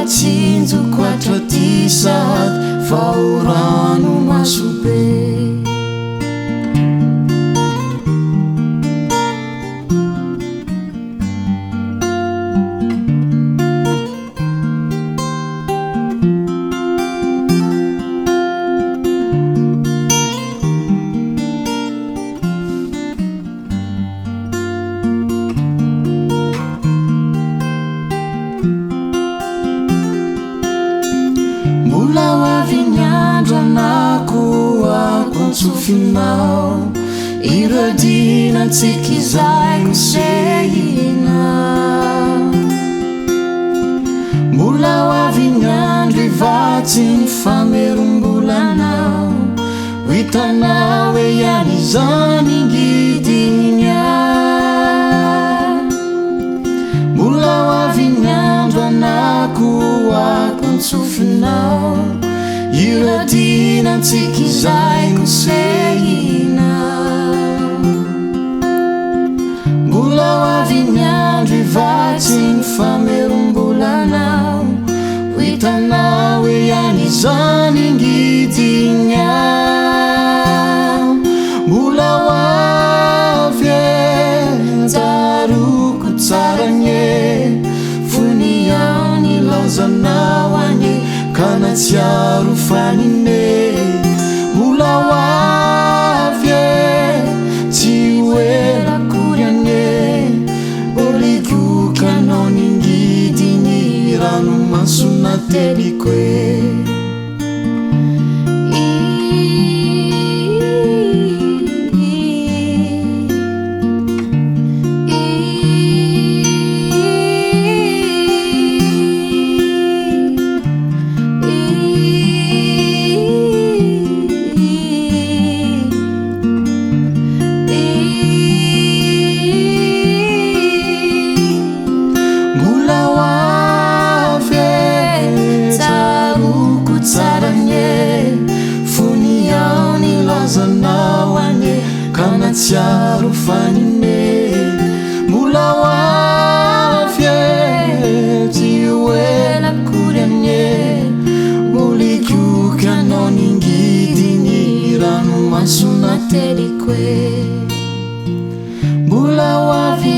Cinzo quattro tisat faurano masube. Sufinao iradina tsikizay kusehina mbola hoavy ny andro ivatsy ny famerombolanao hitanao hoe ihany izany ngidiny mbola hoavy ny andro anako ako ny sofinao iradina tsikizay kusehina mbola hoavy ny andro ivatsy ny famerombolanao hitanao hoe ihany izany ngidiny mbola hoavy taroko tsara ny fony ao ny laozanao any kanatsiaro fanine mbola hoavy tsy hoelakory ane olikokanao ny ngidiny ranomasona teliko kanatsiaro fanine mbola hoavy tsy hoelakory ane olikokanao ny ngidiny ranomasona teliko mbola hoavy